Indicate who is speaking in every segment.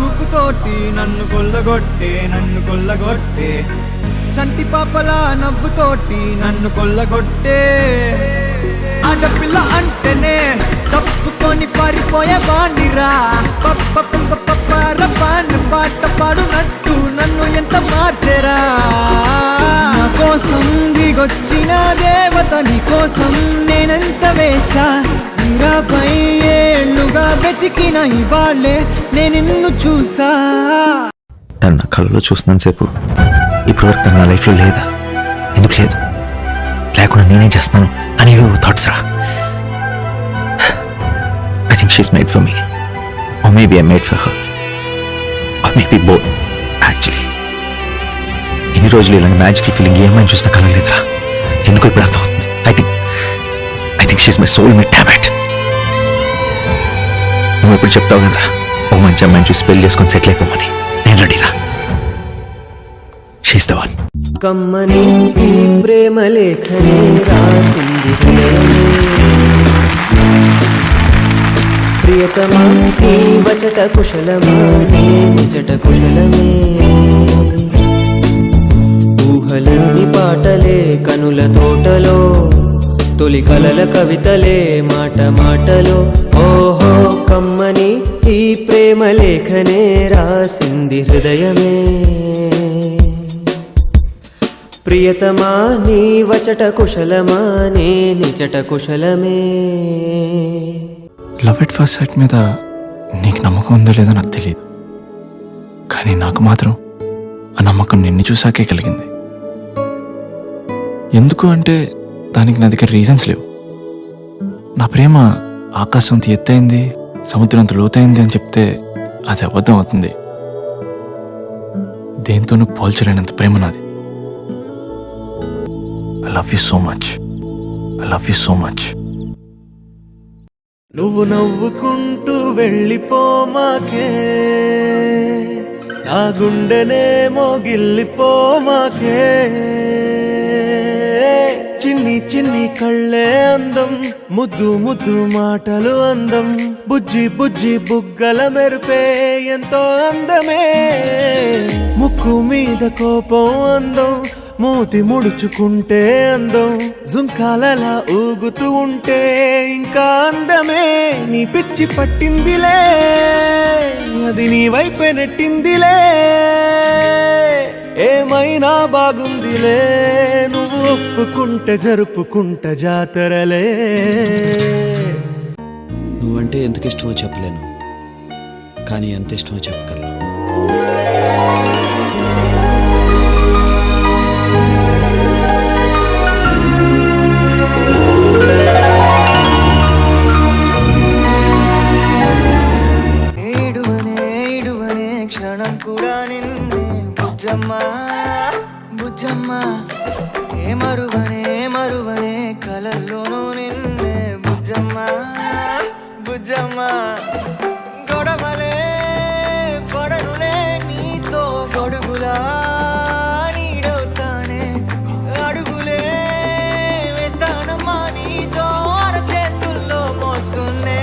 Speaker 1: చూపుతోటి నన్ను కొల్లగొట్టే చంటి పాపలా నవ్వుతోటి నన్ను కొల్లగొట్టే ఆడపిల్ల అంటేనే తప్పుకొని పారిపోయే బాండిరా పాట పాడునట్టు నన్ను ఎంత మార్చెరా నా కోసం దిగొచ్చిన దేవత నీ కోసం నేనెంత వేచా 20 ఏళ్ళుగా వెతికిన ఇవాళ్ళే నేను నిన్ను చూసా.
Speaker 2: తను నా కళ్ళలో చూసినంతసేపు ఇప్పుడు వరకు తను నా లైఫ్లో లేదా, ఎందుకు లేదు, లేకుండా నేనేం చేస్తున్నాను అనేవి థాట్స్ రా. I think she's made for me, or maybe I made for her, or maybe both actually. ఇన్ని రోజులు ఇలాంటి మ్యాజికల్ ఫీలింగ్ ఏమైనా చూసినా కలగలేదురా, ఎందుకు ఇప్పుడు అర్థమవుతుంది. I think she's my soulmate, damn it. నువ్వు ఎప్పుడు చెప్తావు కదరా ఓ మంచి అమ్మాయిని చూసి పెళ్లి చేసుకొని సెటిల్ అయిపోమని, నేను రెడీరా. She's the one.
Speaker 3: కమ్మని ఈ ప్రేమ లేఖనే రాసింది ప్రియతమా నీ వచట కుశలమా నీ నిజట కుశలమే ఊహలన్నీ పాటలే కనుల తోటలో తొలి కలల కవితలే మాట మాటలో ఓహో కమ్మని ఈ ప్రేమ లేఖనే రాసింది హృదయమే ప్రియతమా నీ వచట కుశలమా నీ నిజట కుశలమే.
Speaker 4: లవ్ ఎట్ ఫస్ట్ సైట్ మీద నీకు నమ్మకం ఉందో లేదో నాకు తెలియదు, కానీ నాకు మాత్రం ఆ నమ్మకం నిన్ను చూసాకే కలిగింది. ఎందుకు అంటే దానికి నా దగ్గర రీజన్స్ లేవు. నా ప్రేమ ఆకాశం అంత ఎత్తైంది సముద్రం అంత లోతైంది అని చెప్తే అది అబద్ధం అవుతుంది. దేంతోనూ పోల్చలేనంత ప్రేమ నాది. I love you so much. I love you so much.
Speaker 1: నువ్వు నవ్వుకుంటూ వెళ్ళిపోమాకే నా గుండెనేమో గిల్లిపోమాకే చిన్ని చిన్ని కళ్ళే అందం ముద్దు ముద్దు మాటలు అందం బుజ్జి బుజ్జి బుగ్గల మెరుపే ఎంతో అందమే ముక్కు మీద కోపం అందం మూతి ముడుచుకుంటే అందం జుంకాలలా ఊగుతూ ఉంటే ఇంకా అందమే నీ పిచ్చి పట్టిందిలే అది నీ వైపే నెట్టిందిలే ఏమైనా బాగుందిలే నువ్వు ఒప్పుకుంటే జరుపుకుంట జాతరలే.
Speaker 5: నువ్వంటే ఎందుకు ఇష్టమో చెప్పలేను, కానీ ఎంత ఇష్టమో చెప్పగలను.
Speaker 3: క్షణం కూడా నిన్నే బుజ్జమ్మా బుజ్జమ్మా ఏ మరువనే కలల్లోనూ నిన్నే బుజ్జమ్మా బుజ్జమ్మా గొడవలే పడనులే నీతో గొడుగులా నీడవుతానే అడుగులే వేస్తానమ్మా నీతో అరచేతుల్లో మోస్తున్నే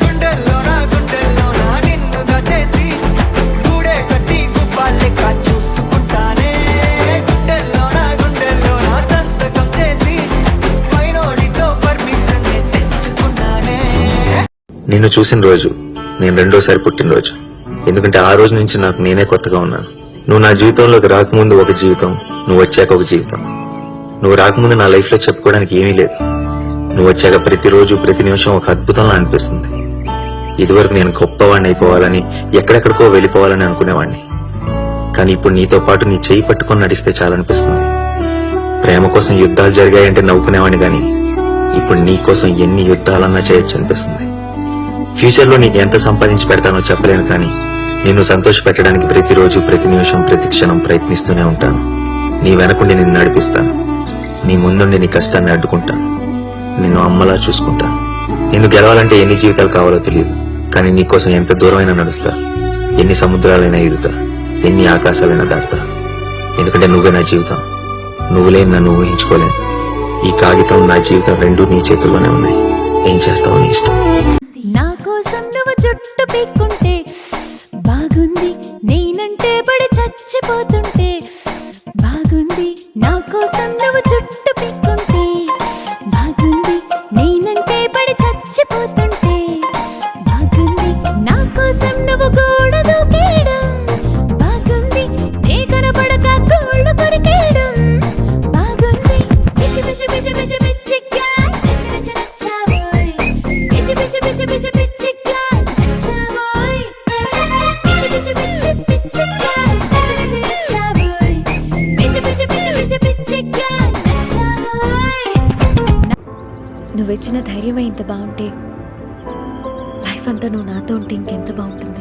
Speaker 3: గుండెల్లోనా నిన్నుగా చేసి గూడే కట్టి గుప్పాలెక్క చూసుకుంటానే గుండెల్లోనా సంతకం చేసి పైనోడితో పర్మిషన్ తెచ్చుకున్నానే.
Speaker 2: నిన్ను చూసిన రోజు నేను రెండోసారి పుట్టినరోజు, ఎందుకంటే ఆ రోజు నుంచి నాకు నేనే కొత్తగా ఉన్నాను. నువ్వు నా జీవితంలోకి రాకముందు ఒక జీవితం, నువ్వు వచ్చాక ఒక జీవితం. నువ్వు రాకముందు నా లైఫ్ లో చెప్పుకోవడానికి ఏమీ లేదు, నువ్వు వచ్చాక ప్రతిరోజు ప్రతి నిమిషం ఒక అద్భుతంలా అనిపిస్తుంది. ఇదివరకు నేను గొప్పవాడిని అయిపోవాలని ఎక్కడెక్కడికో వెళ్ళిపోవాలని అనుకునేవాడిని, కానీ ఇప్పుడు నీతో పాటు నీ చేయి పట్టుకొని నడిస్తే చాలనిపిస్తుంది. ప్రేమ కోసం యుద్ధాలు జరిగాయంటే నవ్వుకునేవాడిని, కానీ ఇప్పుడు నీ కోసం ఎన్ని యుద్ధాలన్నా చేయొచ్చు అనిపిస్తుంది. ఫ్యూచర్ లో నీకు ఎంత సంపాదించి పెడతానో చెప్పలేను, కానీ నిన్ను సంతోష పెట్టడానికి ప్రతిరోజు ప్రతి నిమిషం ప్రతి క్షణం ప్రయత్నిస్తూనే ఉంటాను. నీ వెనకుండి నిన్ను నడిపిస్తాను, నీ ముందుండి నీ కష్టాన్ని అడ్డుకుంటాను, నిన్ను అమ్మలా చూసుకుంటాను. నిన్ను గెలవాలంటే ఎన్ని జీవితాలు కావాలో తెలియదు, కానీ నీకోసం ఎంత దూరమైనా నడుస్తా, ఎన్ని సముద్రాలైనా ఈదుతా, ఎన్ని ఆకాశాలైనా దాటుతా. ఎందుకంటే నువ్వే నా జీవితం, నువ్వు లేని నన్ను ఊహించుకోలేను. ఈ కాగితం నా జీవితం రెండూ నీ చేతుల్లోనే ఉన్నాయి. ఏం చేస్తావు నీ ఇష్టం.
Speaker 6: నా కోసం నువ్వు జుట్టు పీక్కుంటే బాగుంది నేనంటే పడి చచ్చిపోతుంటే బాగుంది నా కోసం నువ్వు చుట్టు పీక్కుంటే బాగుంది నేనంటే పడి చచ్చిపోతుంటే బాగుంది నా కోసం నువ్వు గోడ దూకేయడం బాగుంది నే కనబడక గోళ్ళు కొరికేయడం బాగుంది పిచ్చి పిచ్చి పిచ్చి పిచ్చి పిచ్చిగా నచ్చి నచ్చి నచ్చావోయ్ పిచ్చి పిచ్చి పిచ్చి పిచ్చి పిచ్చిగా నచ్చావోయ్ పిచ్చి పిచ్చి పిచ్చి పిచ్చిగా నచ్చి నచ్చి నచ్చావోయ్ పిచ్చి పిచ్చి పిచ్చి పిచ్చి పిచ్చిగా నచ్చావోయ్.
Speaker 7: నువ్విచ్చిన ధైర్యమే ఇంత బాగుంటే లైఫ్ అంతా నువ్వు నాతో ఉంటే ఇంకెంత బాగుంటుంది.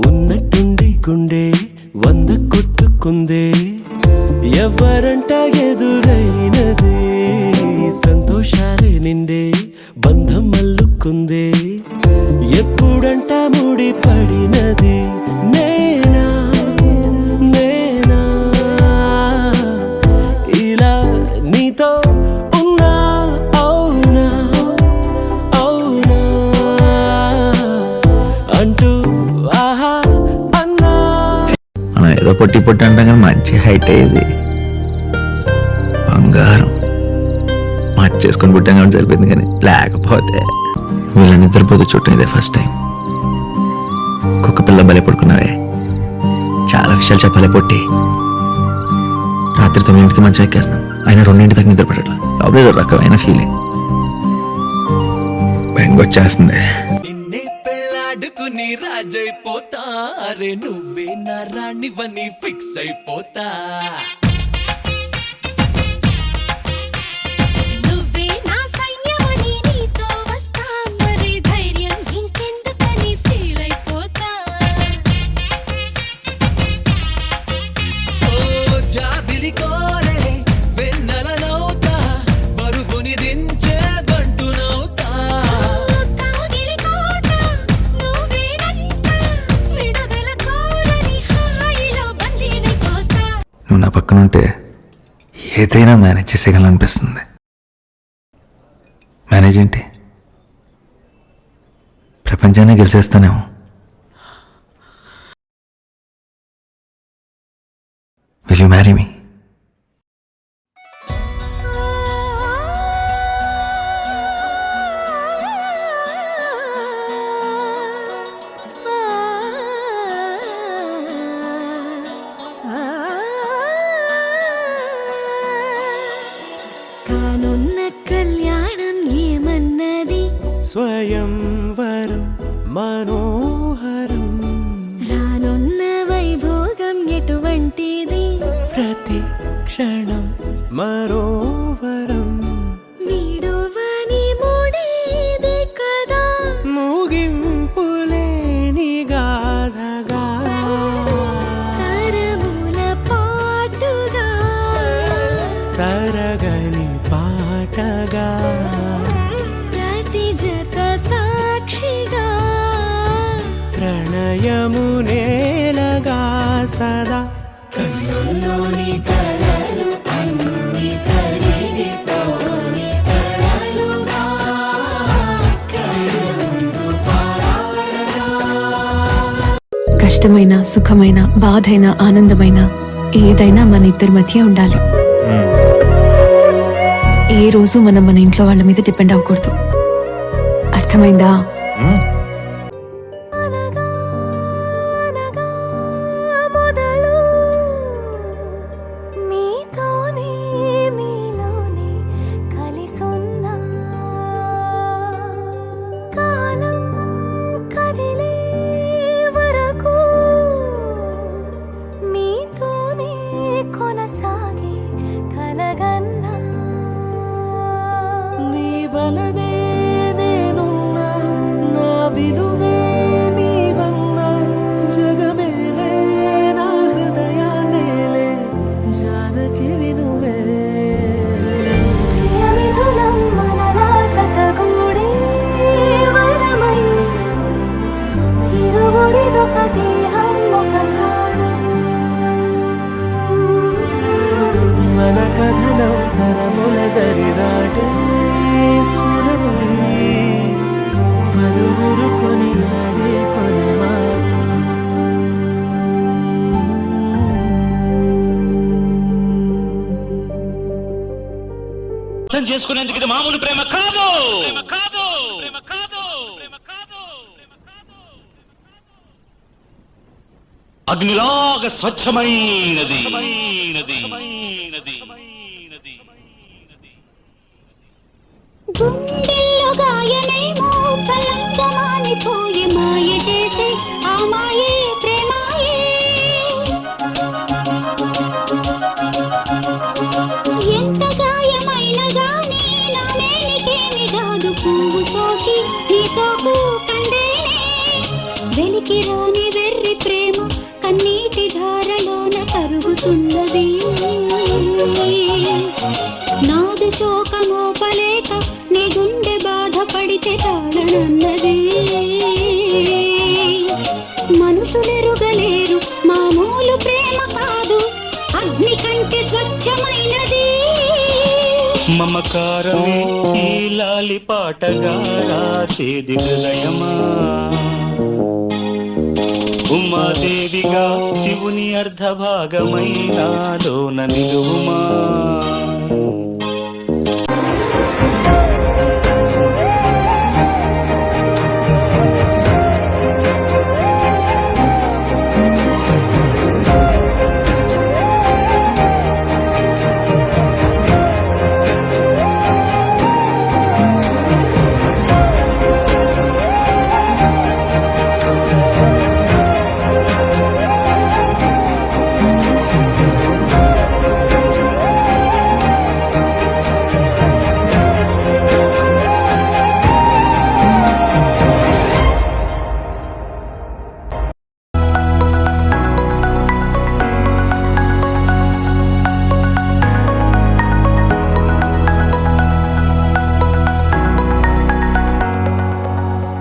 Speaker 1: ఉన్నట్టుండి గుండె 100 కొట్టుకుందే ఎవరంట ఎదురైనది సంతోషాలే నిండే బంధం అల్లుకుందే ఎప్పుడంట ముడి పడినది నేనా నేనా ఇలా నీతో ఉన్నా అవునా అవునా అంటూ ఆహా అన్నా.
Speaker 2: మనం ఏదో పొట్టి పొట్టి అంటాం కానీ మంచి హైట్ అయ్యేది బంగారం చేసుకొని పుట్టాం కాబట్టి సరిపోయింది, కానీ లేకపోతే వీళ్ళ నిద్రపోతూ చుట్టం ఇదే ఫస్ట్ టైం. కుక్క పిల్ల బలే పడుకున్నావే, చాలా విషయాలు చెప్పాలి పొట్టి. రాత్రి 9కి మంచం ఎక్కేస్తున్నాం, ఆయన 2 దాకా నిద్ర పడట్లా. లోపల రకమైన ఫీలింగ్ బెంగొచ్చేస్తుంది.
Speaker 1: నిన్నే పెళ్ళాడుకుని రాజైపోతా, అరే నువ్వే నా రాణివని ఫిక్స్ అయిపోతా.
Speaker 6: నువ్వే నా సైన్యమని నీతో వస్తా, మరి ధైర్యం ఇంకెందుకని ఫీల్ అయిపోతా.
Speaker 1: ఓ జాబిలి కోరే వెన్నెలనవుతా, బరువుని దించే బంటునవుతా.
Speaker 6: కాగిలి కోట నువ్వేనంట, విడుదల కోరని హాయిలో బందీనైపోతా.
Speaker 2: నువ్వు నా పక్కన ఉంటే ఏదైనా మేనేజ్ చేసేయాలనిపిస్తుంది. మేనేజ్ ఏంటి, ప్రపంచాన్ని గెలిచేస్తానేమో. Will you marry me?
Speaker 6: కానున్న కళ్యాణం ఏమన్నది,
Speaker 1: స్వయంవరం మనోహరం,
Speaker 6: రానున్న వైభోగం ఎటువంటిది,
Speaker 1: ప్రతి క్షణం మరోవరం.
Speaker 6: వీడువని మూడేది కదా,
Speaker 1: ముగింపులేని గాథగా,
Speaker 6: తరముల పాటుగా,
Speaker 1: తరగని పాటగా,
Speaker 6: ప్రతి జత సాక్షిగా,
Speaker 1: ప్రణయము నేలగా సదా. కన్నుల్లోని కలలు అన్ని కరిగిపోని కలలుగా, కళ్ళముందు పారాడగా.
Speaker 7: కష్టమైన సుఖమైన బాధైన ఆనందమైన ఏదైనా మన ఇద్దరి మధ్య ఉండాలి. ఏ రోజు మనం మన ఇంట్లో వాళ్ళ మీద డిపెండ్ అవ్వకూడదు. అర్థమైందా?
Speaker 6: అనగా అనగా మొదలు మీతోనే మీలోనే కలిసున్నా, కాలం కదిలే వరకు మీతోనే కొనసాగి కలగన్నా.
Speaker 1: నీ వలనే నేనున్నా, నా విలువే నీవన్నా, జగమేలే నా హృదయాన.
Speaker 8: తెలుసుకునేందుకు ఇది మామూలు ప్రేమ కాదు. అగ్నిలాగా స్వచ్ఛమైనది.
Speaker 6: గుండెల్లో గాయమేమో చల్లంగా మానిపోయి మాయ చేసే ఆ మాయే ప్రేమాయే. ఎంత గాయమైన గానీ నా నేనికేమి కాదు. పువ్వు సోకి నీ సోకు కండేనే. వెలికి రాని వెర్రి ప్రేమ కన్నీటి ధారలోన కరుగుతున్నది. నాదు శోకమోపలేక నీ గుండె బాధపడితే తాళనన్నది. మనుషులెరుగలేరు మామూలు ప్రేమ కాదు, అగ్ని కంటే స్వచ్ఛమైనది.
Speaker 8: మమకారమే ఈ లాలి పాటగా రాసేది హృదయమా. ఉమాదేవిగా శివుని అర్ధభాగమైనాలోన నిలువుమా.